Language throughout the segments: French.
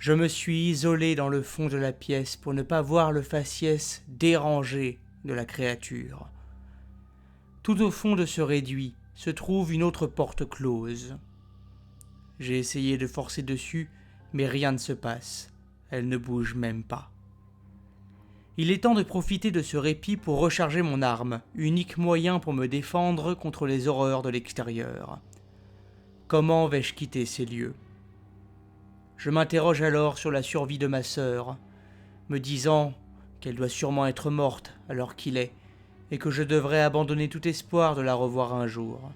Je me suis isolé dans le fond de la pièce pour ne pas voir le faciès dérangé de la créature. Tout au fond de ce réduit se trouve une autre porte close. J'ai essayé de forcer dessus, mais rien ne se passe. Elle ne bouge même pas. Il est temps de profiter de ce répit pour recharger mon arme, unique moyen pour me défendre contre les horreurs de l'extérieur. Comment vais-je quitter ces lieux ? Je m'interroge alors sur la survie de ma sœur, me disant qu'elle doit sûrement être morte alors qu'il est, et que je devrais abandonner tout espoir de la revoir un jour.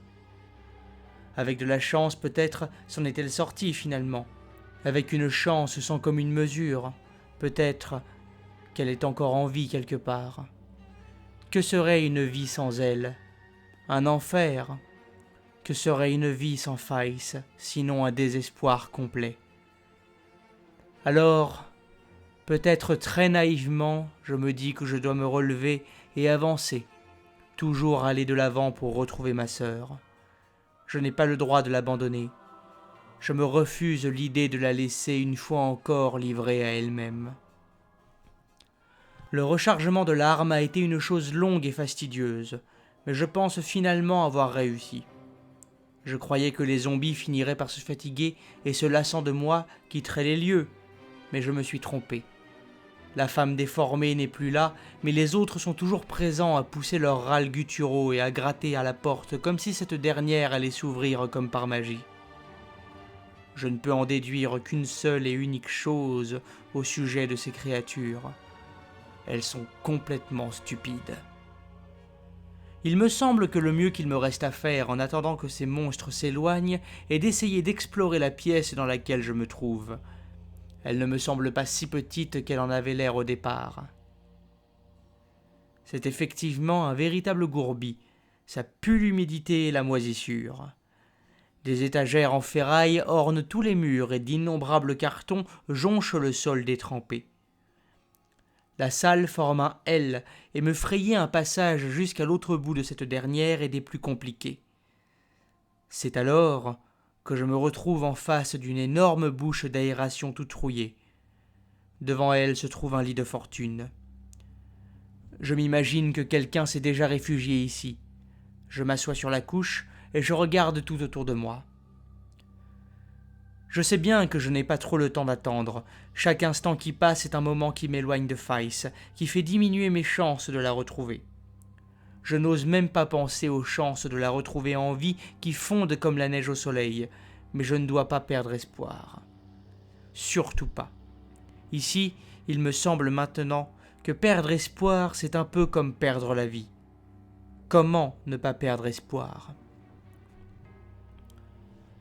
Avec de la chance peut-être s'en est-elle sortie finalement, avec une chance sans commune mesure, peut-être qu'elle est encore en vie quelque part. Que serait une vie sans elle ? Un enfer ? Que serait une vie sans Faïs, sinon un désespoir complet ? Alors, peut-être très naïvement, je me dis que je dois me relever et avancer, toujours aller de l'avant pour retrouver ma sœur. Je n'ai pas le droit de l'abandonner. Je me refuse l'idée de la laisser une fois encore livrée à elle-même. Le rechargement de l'arme a été une chose longue et fastidieuse, mais je pense finalement avoir réussi. Je croyais que les zombies finiraient par se fatiguer et se lassant de moi, quitteraient les lieux, mais je me suis trompé. La femme déformée n'est plus là, mais les autres sont toujours présents à pousser leurs râles gutturaux et à gratter à la porte comme si cette dernière allait s'ouvrir comme par magie. Je ne peux en déduire qu'une seule et unique chose au sujet de ces créatures. Elles sont complètement stupides. Il me semble que le mieux qu'il me reste à faire en attendant que ces monstres s'éloignent est d'essayer d'explorer la pièce dans laquelle je me trouve. Elle ne me semble pas si petite qu'elle en avait l'air au départ. C'est effectivement un véritable gourbi. Ça pue l'humidité et la moisissure. Des étagères en ferraille ornent tous les murs et d'innombrables cartons jonchent le sol détrempé. La salle forme un L et me frayer un passage jusqu'à l'autre bout de cette dernière est des plus compliqués. C'est alors que je me retrouve en face d'une énorme bouche d'aération toute rouillée. Devant elle se trouve un lit de fortune. Je m'imagine que quelqu'un s'est déjà réfugié ici. Je m'assois sur la couche et je regarde tout autour de moi. Je sais bien que je n'ai pas trop le temps d'attendre. Chaque instant qui passe est un moment qui m'éloigne de Faïs, qui fait diminuer mes chances de la retrouver. Je n'ose même pas penser aux chances de la retrouver en vie qui fondent comme la neige au soleil, mais je ne dois pas perdre espoir. Surtout pas. Ici, il me semble maintenant que perdre espoir, c'est un peu comme perdre la vie. Comment ne pas perdre espoir ?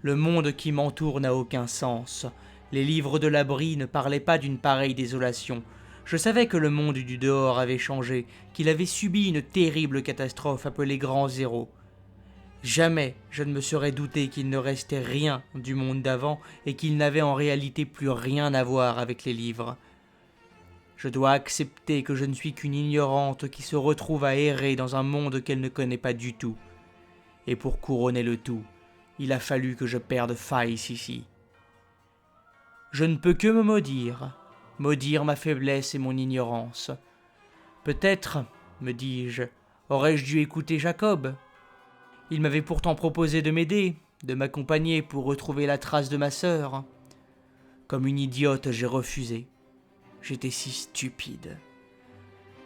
Le monde qui m'entoure n'a aucun sens. Les livres de l'abri ne parlaient pas d'une pareille désolation. Je savais que le monde du dehors avait changé, qu'il avait subi une terrible catastrophe appelée Grand Zéro. Jamais je ne me serais douté qu'il ne restait rien du monde d'avant et qu'il n'avait en réalité plus rien à voir avec les livres. Je dois accepter que je ne suis qu'une ignorante qui se retrouve à errer dans un monde qu'elle ne connaît pas du tout. Et pour couronner le tout, il a fallu que je perde Faïs ici. Je ne peux que me maudire ma faiblesse et mon ignorance. Peut-être, me dis-je, aurais-je dû écouter Jacob. Il m'avait pourtant proposé de m'aider, de m'accompagner pour retrouver la trace de ma sœur. Comme une idiote, j'ai refusé. J'étais si stupide.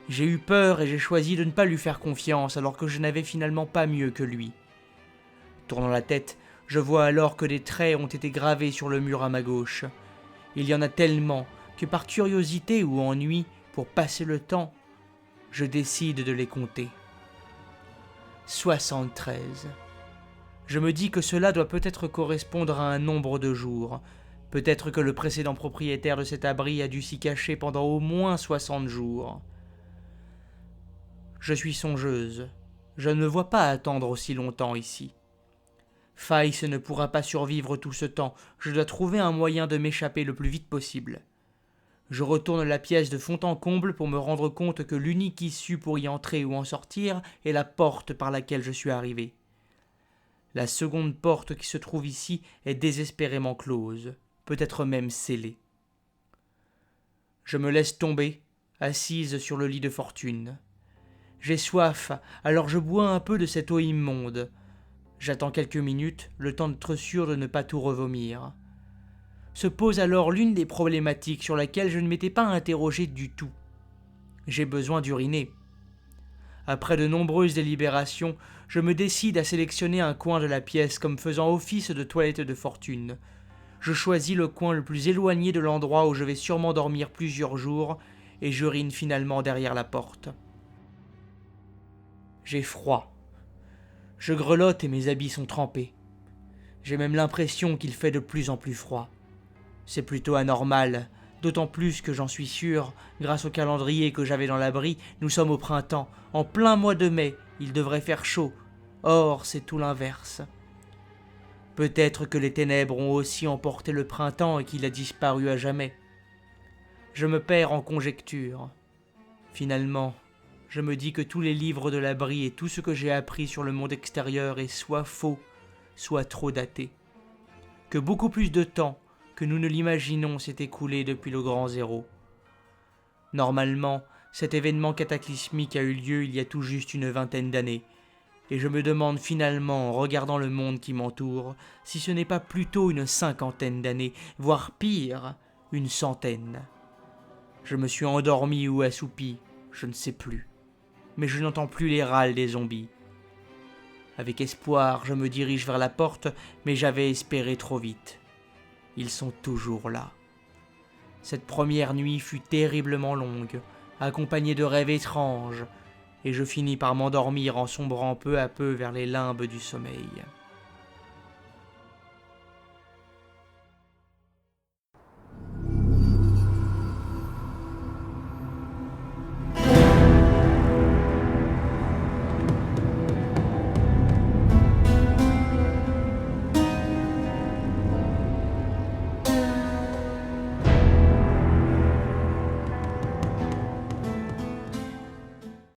J'ai eu peur et j'ai choisi de ne pas lui faire confiance alors que je n'avais finalement pas mieux que lui. Tournant la tête, je vois alors que des traits ont été gravés sur le mur à ma gauche. Il y en a tellement que par curiosité ou ennui, pour passer le temps, je décide de les compter. 73. Je me dis que cela doit peut-être correspondre à un nombre de jours. Peut-être que le précédent propriétaire de cet abri a dû s'y cacher pendant au moins 60 jours. Je suis songeuse. Je ne me vois pas attendre aussi longtemps ici. Faïs ne pourra pas survivre tout ce temps. Je dois trouver un moyen de m'échapper le plus vite possible. Je retourne la pièce de fond en comble pour me rendre compte que l'unique issue pour y entrer ou en sortir est la porte par laquelle je suis arrivé. La seconde porte qui se trouve ici est désespérément close, peut-être même scellée. Je me laisse tomber, assise sur le lit de fortune. J'ai soif, alors je bois un peu de cette eau immonde. J'attends quelques minutes, le temps d'être sûr de ne pas tout revomir. Se pose alors l'une des problématiques sur laquelle je ne m'étais pas interrogé du tout. J'ai besoin d'uriner. Après de nombreuses délibérations, je me décide à sélectionner un coin de la pièce comme faisant office de toilette de fortune. Je choisis le coin le plus éloigné de l'endroit où je vais sûrement dormir plusieurs jours et j'urine finalement derrière la porte. J'ai froid. Je grelotte et mes habits sont trempés. J'ai même l'impression qu'il fait de plus en plus froid. C'est plutôt anormal, d'autant plus que j'en suis sûr, grâce au calendrier que j'avais dans l'abri, nous sommes au printemps, en plein mois de mai, il devrait faire chaud. Or, c'est tout l'inverse. Peut-être que les ténèbres ont aussi emporté le printemps et qu'il a disparu à jamais. Je me perds en conjectures. Finalement, je me dis que tous les livres de l'abri et tout ce que j'ai appris sur le monde extérieur est soit faux, soit trop daté. Que beaucoup plus de temps que nous ne l'imaginons s'est écoulé depuis le grand zéro. Normalement, cet événement cataclysmique a eu lieu il y a tout juste une vingtaine d'années, et je me demande finalement, en regardant le monde qui m'entoure, si ce n'est pas plutôt une cinquantaine d'années, voire pire, une centaine. Je me suis endormi ou assoupi, je ne sais plus. Mais je n'entends plus les râles des zombies. Avec espoir, je me dirige vers la porte, mais j'avais espéré trop vite. Ils sont toujours là. Cette première nuit fut terriblement longue, accompagnée de rêves étranges, et je finis par m'endormir en sombrant peu à peu vers les limbes du sommeil.